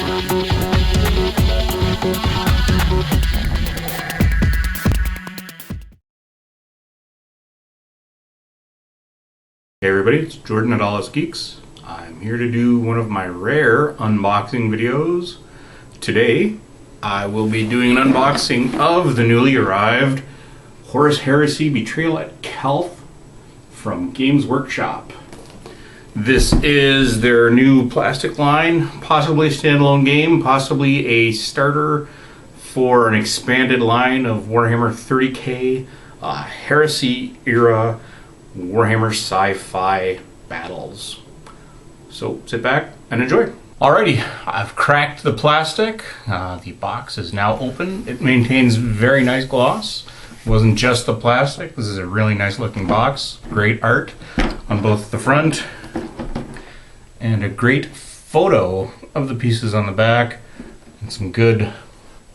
Hey everybody, it's Jordan at All Us Geeks. I'm here to do one of my rare unboxing videos. Today, I will be doing an unboxing of the newly arrived Horus Heresy Betrayal at Calth from Games Workshop. This is their new plastic line, possibly a standalone game, possibly a starter for an expanded line of Warhammer 30k Heresy era Warhammer sci-fi battles. So sit back and enjoy. Alrighty, I've cracked the plastic. The box is now open. It maintains very nice gloss. It wasn't just the plastic. This is a really nice looking box. Great art on both the front and a great photo of the pieces on the back and some good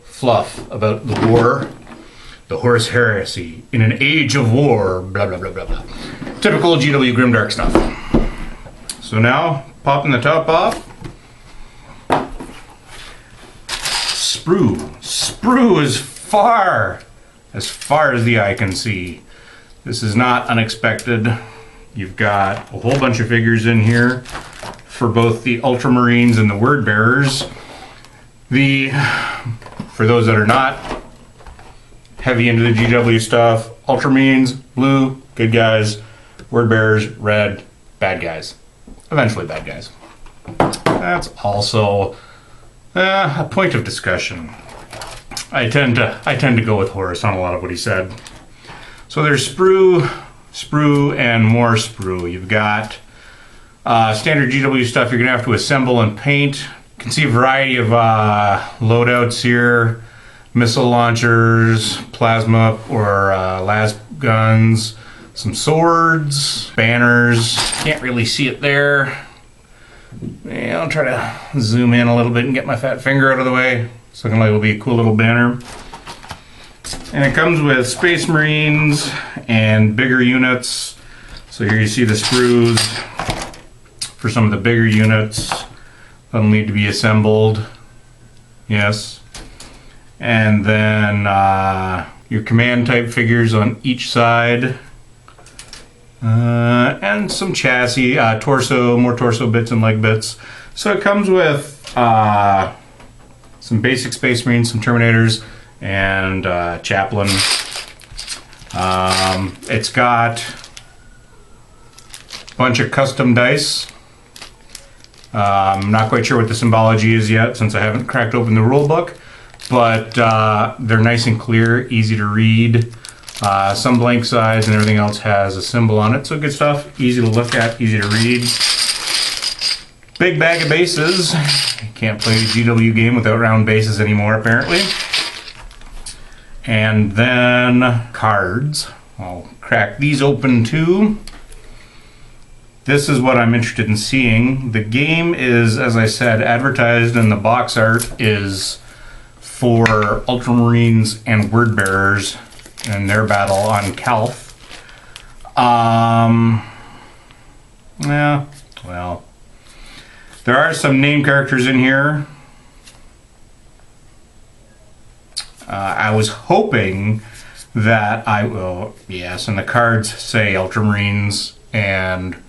fluff about the war. The Horus Heresy in an age of war, blah, blah, blah, blah, blah. Typical GW Grimdark stuff. So now, popping the top off. Sprue. Sprue as far as the eye can see. This is not unexpected. You've got a whole bunch of figures in here for both the Ultramarines and the Word Bearers. For those that are not heavy into the GW stuff, Ultramarines, blue, good guys. Word Bearers, red, bad guys. Eventually bad guys. That's also a point of discussion. I tend to go with Horus on a lot of what he said. So there's sprue, and more sprue. You've got standard GW stuff you're gonna have to assemble and paint. You can see a variety of loadouts here. Missile launchers, plasma or las guns, some swords, banners. Can't really see it there. Yeah, I'll try to zoom in a little bit and get my fat finger out of the way. It's looking like it'll be a cool little banner. And it comes with Space Marines and bigger units. So here you see the sprues for some of the bigger units. That'll need to be assembled. Yes. And then your command type figures on each side. And some chassis, more torso bits and leg bits. So it comes with some basic Space Marines, some Terminators, and Chaplain. It's got a bunch of custom dice. I'm not quite sure what the symbology is yet since I haven't cracked open the rule book. But they're nice and clear, easy to read. Some blank sides and everything else has a symbol on it. So good stuff, easy to look at, easy to read. Big bag of bases. You can't play a GW game without round bases anymore, apparently. And then cards. I'll crack these open too. This is what I'm interested in seeing. The game is, as I said, advertised, and the box art is for Ultramarines and Word Bearers and their battle on Calth. Yeah, well, there are some name characters in here. I was hoping that yes, and the cards say Ultramarines and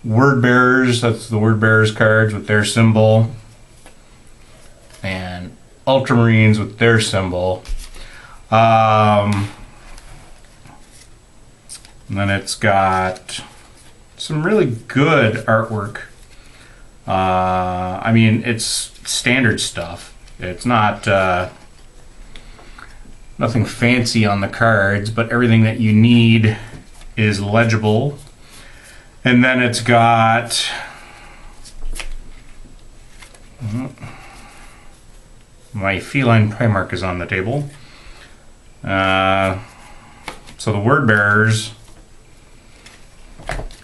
Word Bearers. That's the Word Bearers cards with their symbol. And Ultramarines with their symbol. And then it's got some really good artwork. I mean, it's standard stuff. It's not nothing fancy on the cards, but everything that you need is legible. And then it's got my feline Primarch is on the table. So the Word Bearers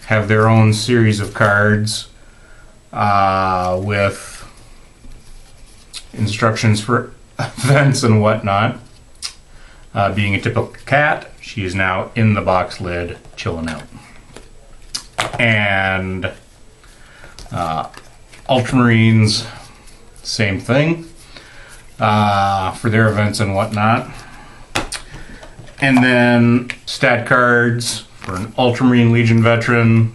have their own series of cards with instructions for events and whatnot. Being a typical cat, she is now in the box lid, chilling out. And Ultramarines same thing for their events and whatnot. And then stat cards for an Ultramarine Legion veteran,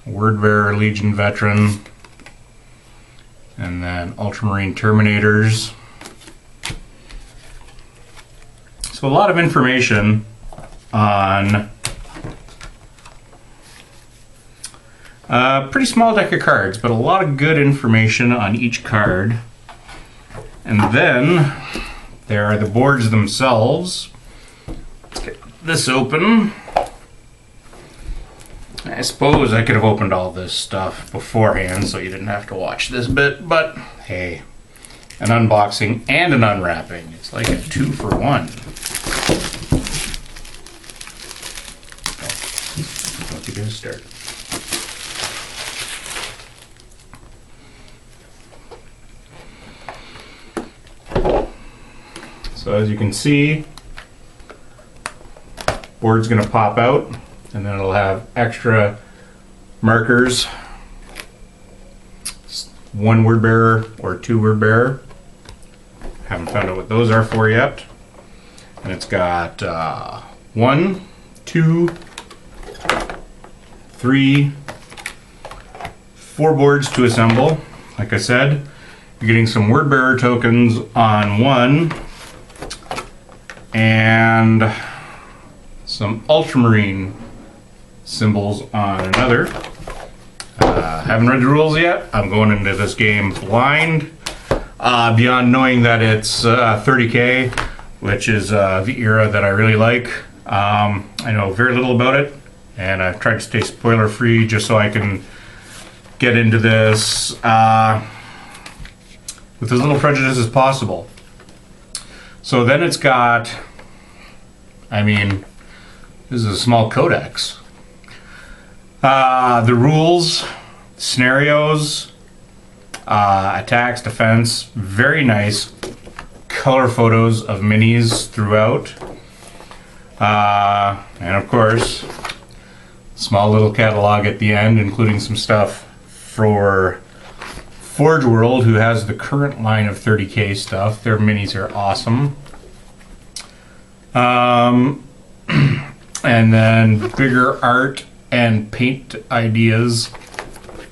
Wordbearer Legion veteran, and then Ultramarine Terminators. So a lot of information on a pretty small deck of cards, but a lot of good information on each card. And then there are the boards themselves. Let's get this open. I suppose I could have opened all this stuff beforehand so you didn't have to watch this bit, but hey, an unboxing and an unwrapping. It's like a 2-for-1. Don't you get a start. So as you can see, board's going to pop out, and then it'll have extra markers, 1 word bearer or 2 word bearer. Haven't found out what those are for yet. And it's got 1, 2, 3, 4 boards to assemble. Like I said, you're getting some word bearer tokens on 1 and some Ultramarine symbols on another. Haven't read the rules yet. I'm going into this game blind. Beyond knowing that it's 30K, which is the era that I really like. I know very little about it, and I've tried to stay spoiler free just so I can get into this with as little prejudice as possible. So then it's got, I mean, this is a small codex. The rules, scenarios, attacks, defense, very nice color photos of minis throughout. And of course, small little catalog at the end, including some stuff for Forge World, who has the current line of 30K stuff. Their minis are awesome. And then bigger art and paint ideas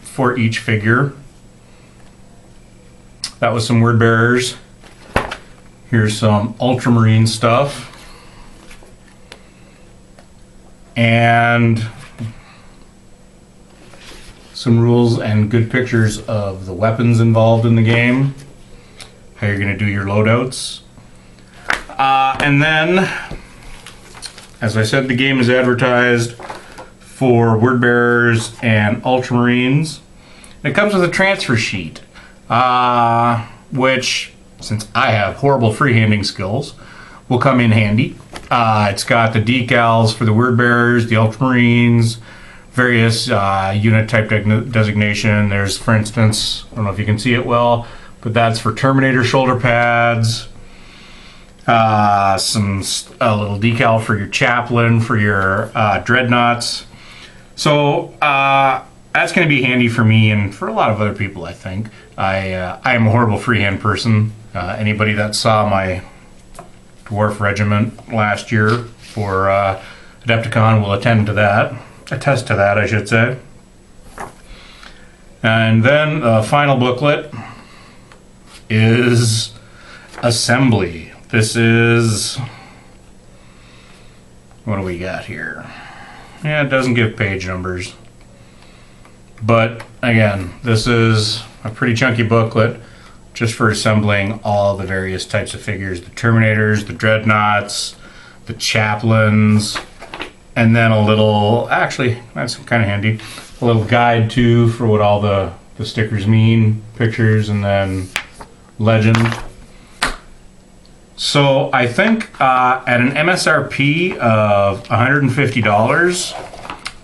for each figure. That was some word bearers. Here's some Ultramarine stuff. And some rules and good pictures of the weapons involved in the game. How you're going to do your loadouts. And then, as I said, the game is advertised for word bearers and Ultramarines. It comes with a transfer sheet, which, since I have horrible freehanding skills, will come in handy. It's got the decals for the word bearers, the Ultramarines, various unit type designation. There's, for instance, I don't know if you can see it well, but that's for Terminator shoulder pads. A little decal for your chaplain, for your dreadnoughts. So that's going to be handy for me and for a lot of other people, I think. I am a horrible freehand person. Anybody that saw my dwarf regiment last year for Adepticon will attest to that, I should say. And then the final booklet is Assembly. This is, what do we got here? Yeah, it doesn't give page numbers. But again, this is a pretty chunky booklet just for assembling all the various types of figures. The Terminators, the Dreadnoughts, the Chaplains, and then a little, actually, that's kind of handy, a little guide too for what all the stickers mean, pictures, and then legend. So I think at an MSRP of $150,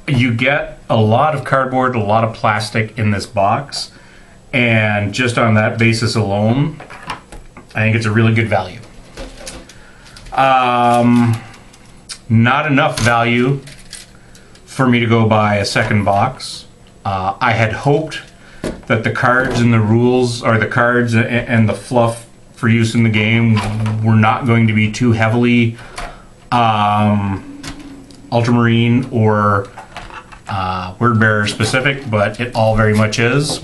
you get a lot of cardboard, a lot of plastic in this box, and just on that basis alone, I think it's a really good value. Not enough value for me to go buy a second box. I had hoped that the cards and the rules, or the cards and the fluff for use in the game, were not going to be too heavily Ultramarine or Word Bearer specific, but it all very much is.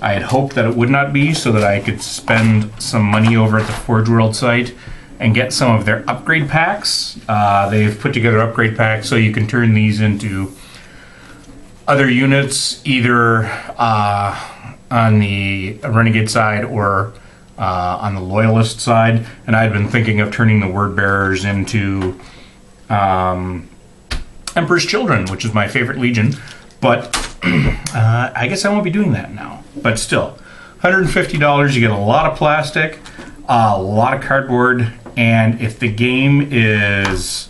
I had hoped that it would not be, so that I could spend some money over at the Forge World site and get some of their upgrade packs. They've put together upgrade packs so you can turn these into other units, either on the Renegade side or on the Loyalist side. And I've been thinking of turning the Word Bearers into Emperor's Children, which is my favorite Legion. But I guess I won't be doing that now. But still, $150, you get a lot of plastic, a lot of cardboard, and if the game is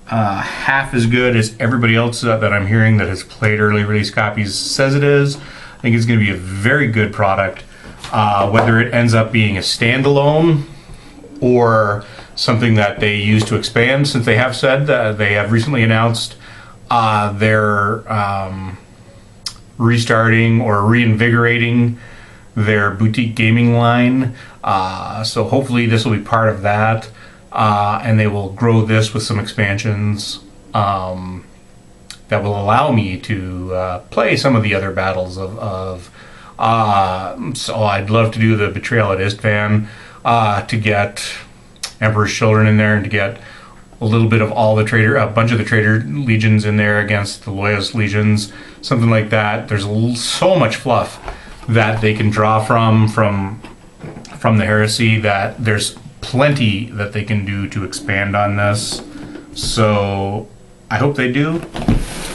half as good as everybody else that I'm hearing that has played early release copies says it is, I think it's going to be a very good product. Whether it ends up being a standalone or something that they use to expand, since they have said that they have recently announced they're restarting or reinvigorating their boutique gaming line. So hopefully this will be part of that, and they will grow this with some expansions that will allow me to play some of the other battles so I'd love to do the Betrayal at Istvan, to get Emperor's Children in there, and to get a little bit of all the a bunch of the Traitor Legions in there against the Loyalist Legions, something like that. There's so much fluff that they can draw from the Heresy, that there's plenty that they can do to expand on this. So I hope they do.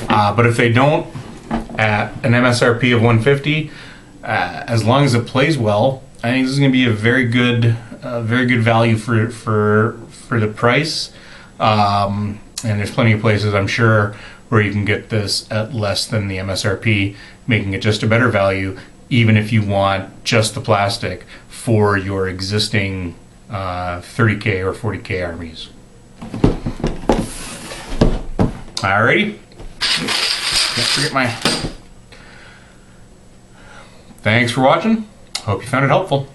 But if they don't, at an MSRP of $150, as long as it plays well, I think this is going to be a very good value for the price. And there's plenty of places, I'm sure, where you can get this at less than the MSRP, making it just a better value, even if you want just the plastic for your existing 30K or 40K armies. Alrighty. Can't forget my... Thanks for watching. Hope you found it helpful.